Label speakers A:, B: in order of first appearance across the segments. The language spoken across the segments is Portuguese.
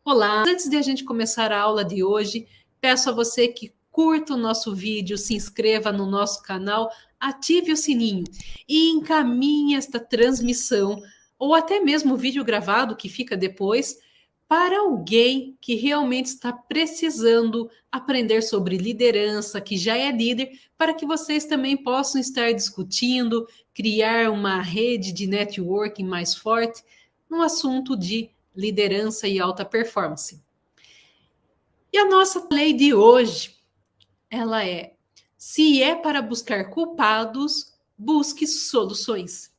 A: Olá! Antes de a gente começar a aula de hoje, peço a você que curta o nosso vídeo, se inscreva no nosso canal, ative o sininho e encaminhe esta transmissão ou até mesmo o vídeo gravado que fica depois para alguém que realmente está precisando aprender sobre liderança, que já é líder, para que vocês também possam estar discutindo, criar uma rede de networking mais forte no assunto de liderança e alta performance. E a nossa lei de hoje, ela é: se é para buscar culpados, busque soluções.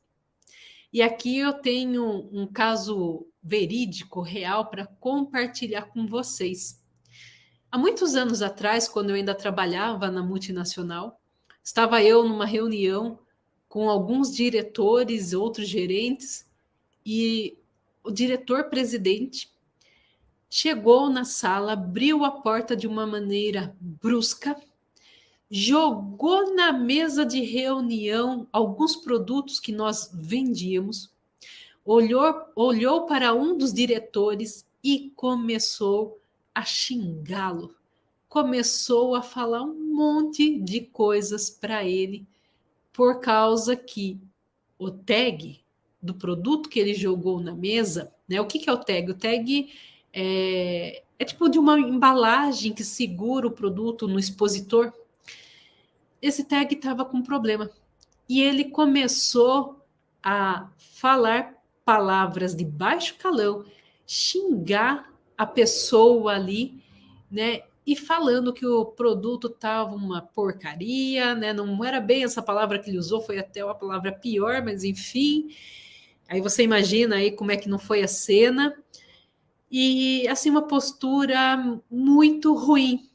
A: E aqui eu tenho um caso verídico, real, para compartilhar com vocês. Há muitos anos atrás, quando eu ainda trabalhava na multinacional, estava eu numa reunião com alguns diretores, outros gerentes, e o diretor-presidente chegou na sala, abriu a porta de uma maneira brusca, jogou na mesa de reunião alguns produtos que nós vendíamos, olhou para um dos diretores e começou a xingá-lo. Começou a falar um monte de coisas para ele, por causa que o tag do produto que ele jogou na mesa, né? O que é o tag? O tag é tipo de uma embalagem que segura o produto no expositor. Esse tag estava com problema. E ele começou a falar palavras de baixo calão, xingar a pessoa ali, né? E falando que o produto estava uma porcaria, né? Não era bem essa palavra que ele usou, foi até uma palavra pior, mas enfim. Aí você imagina aí como é que não foi a cena. E assim, uma postura muito ruim.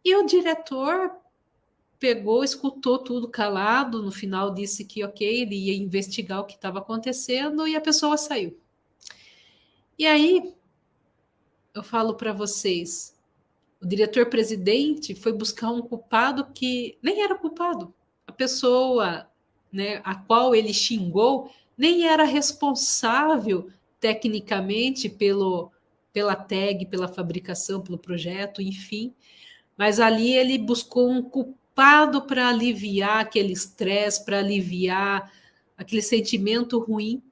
A: E o diretor pegou, escutou tudo calado, no final disse que ok, ele ia investigar o que estava acontecendo e a pessoa saiu. E aí, eu falo para vocês, o diretor-presidente foi buscar um culpado que nem era culpado. A pessoa, né, a qual ele xingou nem era responsável tecnicamente pela tag, pela fabricação, pelo projeto, enfim. Mas ali ele buscou um culpado para aliviar aquele estresse, para aliviar aquele sentimento ruim.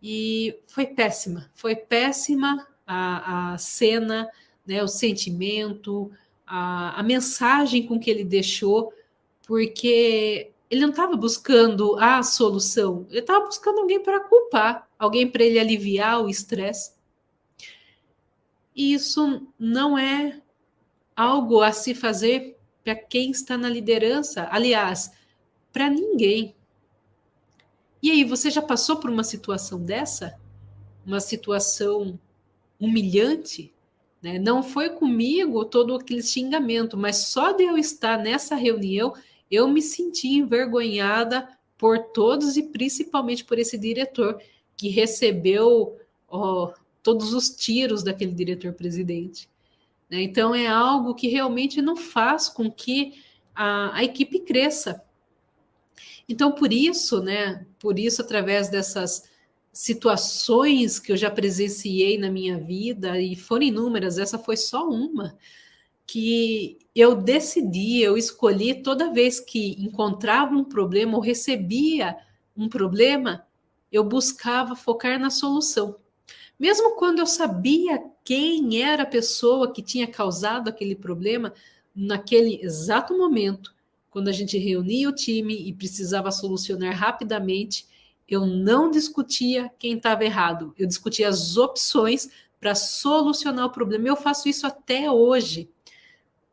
A: E foi péssima a cena, né, o sentimento, a mensagem com que ele deixou, porque ele não estava buscando a solução, ele estava buscando alguém para culpar, alguém para ele aliviar o estresse. E isso não é algo a se fazer para quem está na liderança, aliás, para ninguém. E aí, você já passou por uma situação dessa? Uma situação humilhante? Né? Não foi comigo todo aquele xingamento, mas só de eu estar nessa reunião, eu me senti envergonhada por todos e principalmente por esse diretor que recebeu todos os tiros daquele diretor-presidente. Né? Então, é algo que realmente não faz com que a equipe cresça. Então, por isso, através dessas situações que eu já presenciei na minha vida, e foram inúmeras, essa foi só uma, que eu escolhi toda vez que encontrava um problema ou recebia um problema, eu buscava focar na solução. Mesmo quando eu sabia quem era a pessoa que tinha causado aquele problema, naquele exato momento, quando a gente reunia o time e precisava solucionar rapidamente, eu não discutia quem estava errado, eu discutia as opções para solucionar o problema. Eu faço isso até hoje.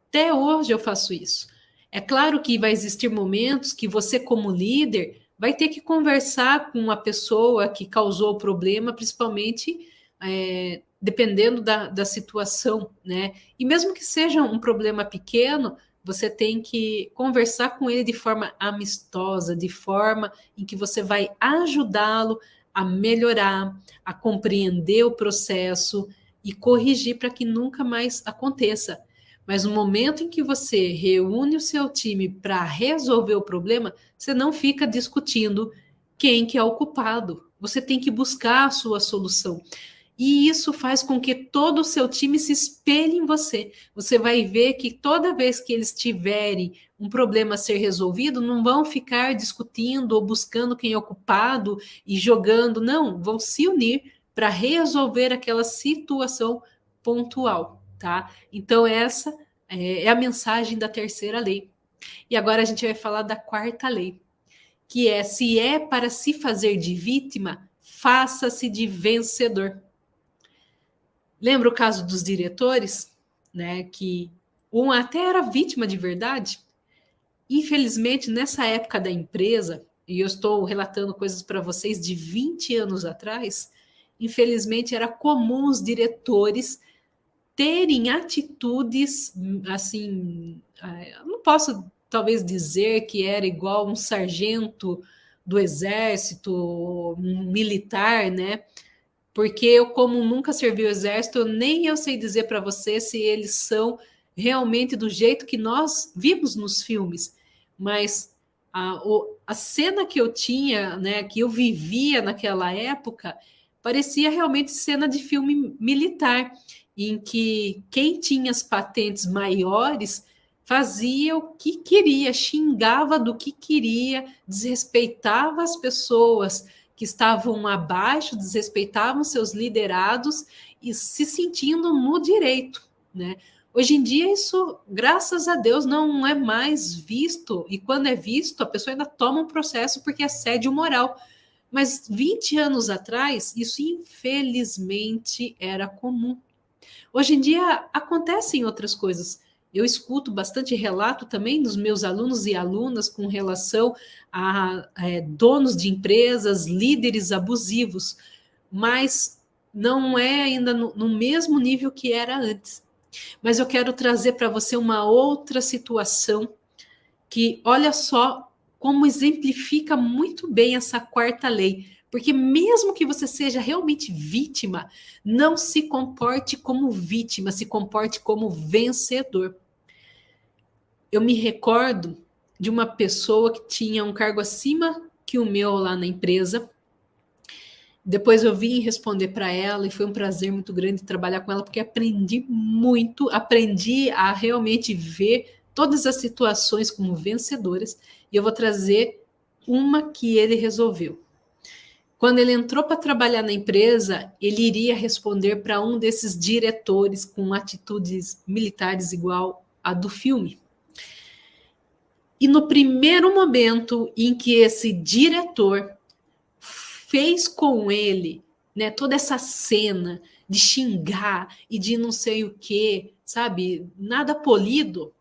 A: Até hoje eu faço isso. É claro que vai existir momentos que você, como líder, vai ter que conversar com a pessoa que causou o problema, principalmente dependendo da situação, né? E mesmo que seja um problema pequeno, você tem que conversar com ele de forma amistosa, de forma em que você vai ajudá-lo a melhorar, a compreender o processo e corrigir para que nunca mais aconteça. Mas no momento em que você reúne o seu time para resolver o problema, você não fica discutindo quem que é o culpado. Você tem que buscar a sua solução. E isso faz com que todo o seu time se espelhe em você. Você vai ver que toda vez que eles tiverem um problema a ser resolvido, não vão ficar discutindo ou buscando quem é o culpado e jogando, não, vão se unir para resolver aquela situação pontual, tá? Então essa é a mensagem da terceira lei. E agora a gente vai falar da quarta lei, que é: se é para se fazer de vítima, faça-se de vencedor. Lembra o caso dos diretores, né? Que um até era vítima de verdade. Infelizmente, nessa época da empresa, e eu estou relatando coisas para vocês de 20 anos atrás, infelizmente era comum os diretores terem atitudes assim, não posso talvez dizer que era igual um sargento do exército, um militar, né? Porque eu, como nunca servi o exército, nem eu sei dizer para você se eles são realmente do jeito que nós vimos nos filmes. Mas a cena que eu tinha, né, que eu vivia naquela época, parecia realmente cena de filme militar, em que quem tinha as patentes maiores fazia o que queria, xingava do que queria, desrespeitava as pessoas que estavam abaixo, desrespeitavam seus liderados e se sentindo no direito, né? Hoje em dia isso, graças a Deus, não é mais visto, e quando é visto, a pessoa ainda toma um processo porque é assédio moral. Mas 20 anos atrás, isso infelizmente era comum. Hoje em dia acontecem outras coisas. Eu escuto bastante relato também dos meus alunos e alunas com relação a donos de empresas, líderes abusivos, mas não é ainda no mesmo nível que era antes. Mas eu quero trazer para você uma outra situação que, olha só como exemplifica muito bem essa quarta lei. Porque mesmo que você seja realmente vítima, não se comporte como vítima, se comporte como vencedor. Eu me recordo de uma pessoa que tinha um cargo acima que o meu lá na empresa. Depois eu vim responder para ela e foi um prazer muito grande trabalhar com ela, porque aprendi muito, aprendi a realmente ver todas as situações como vencedoras, e eu vou trazer uma que ele resolveu. Quando ele entrou para trabalhar na empresa, ele iria responder para um desses diretores com atitudes militares igual a do filme. E no primeiro momento em que esse diretor fez com ele, né, toda essa cena de xingar e de não sei o que, sabe, nada polido,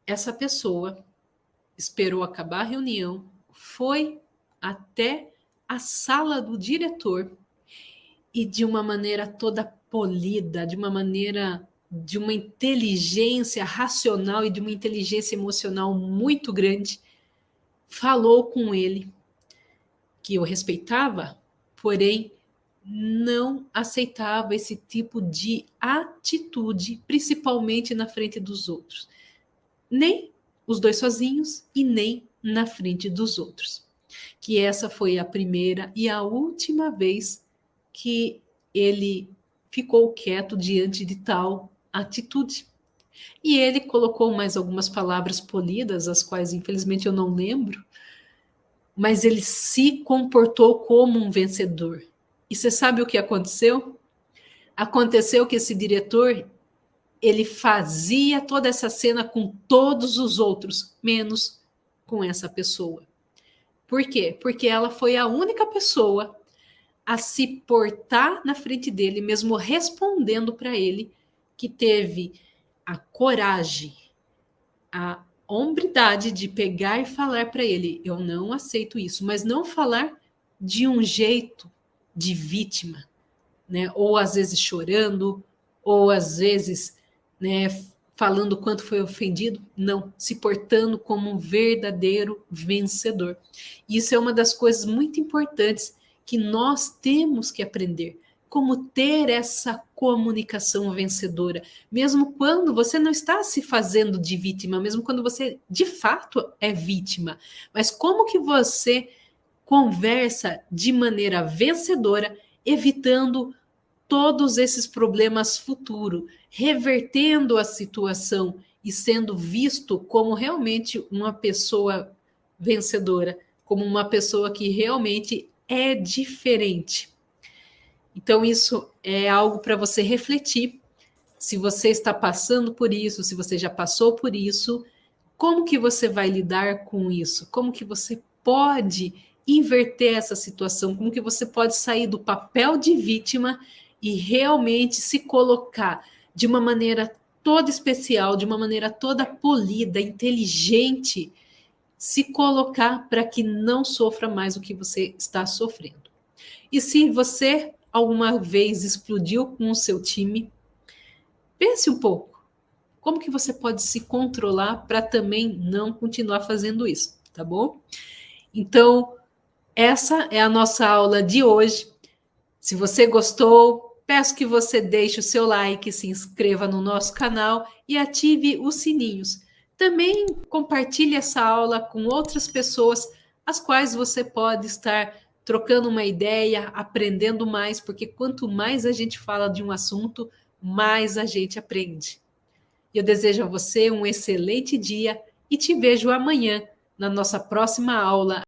A: essa pessoa esperou acabar a reunião, foi até a sala do diretor e de uma maneira toda polida, de uma maneira de uma inteligência racional e de uma inteligência emocional muito grande, falou com ele, que eu respeitava, porém não aceitava esse tipo de atitude, principalmente na frente dos outros. Nem os dois sozinhos e nem na frente dos outros. Que essa foi a primeira e a última vez que ele ficou quieto diante de tal atitude. E ele colocou mais algumas palavras polidas, as quais infelizmente eu não lembro, mas ele se comportou como um vencedor. E você sabe o que aconteceu? Aconteceu que esse diretor, ele fazia toda essa cena com todos os outros, menos com essa pessoa. Por quê? Porque ela foi a única pessoa a se portar na frente dele, mesmo respondendo para ele, que teve a coragem, a hombridade de pegar e falar para ele: eu não aceito isso, mas não falar de um jeito de vítima, né? Ou às vezes chorando, ou às vezes, né, falando quanto foi ofendido, não, se portando como um verdadeiro vencedor. Isso é uma das coisas muito importantes que nós temos que aprender. Como ter essa comunicação vencedora, mesmo quando você não está se fazendo de vítima, mesmo quando você de fato é vítima, mas como que você conversa de maneira vencedora evitando todos esses problemas futuros, revertendo a situação e sendo visto como realmente uma pessoa vencedora, como uma pessoa que realmente é diferente. Então, isso é algo para você refletir. Se você está passando por isso, se você já passou por isso, como que você vai lidar com isso? Como que você pode inverter essa situação? Como que você pode sair do papel de vítima e realmente se colocar de uma maneira toda especial, de uma maneira toda polida, inteligente, se colocar para que não sofra mais o que você está sofrendo. E se você alguma vez explodiu com o seu time, pense um pouco. Como que você pode se controlar para também não continuar fazendo isso, tá bom? Então, essa é a nossa aula de hoje. Se você gostou, peço que você deixe o seu like, se inscreva no nosso canal e ative os sininhos. Também compartilhe essa aula com outras pessoas, as quais você pode estar trocando uma ideia, aprendendo mais, porque quanto mais a gente fala de um assunto, mais a gente aprende. Eu desejo a você um excelente dia e te vejo amanhã na nossa próxima aula.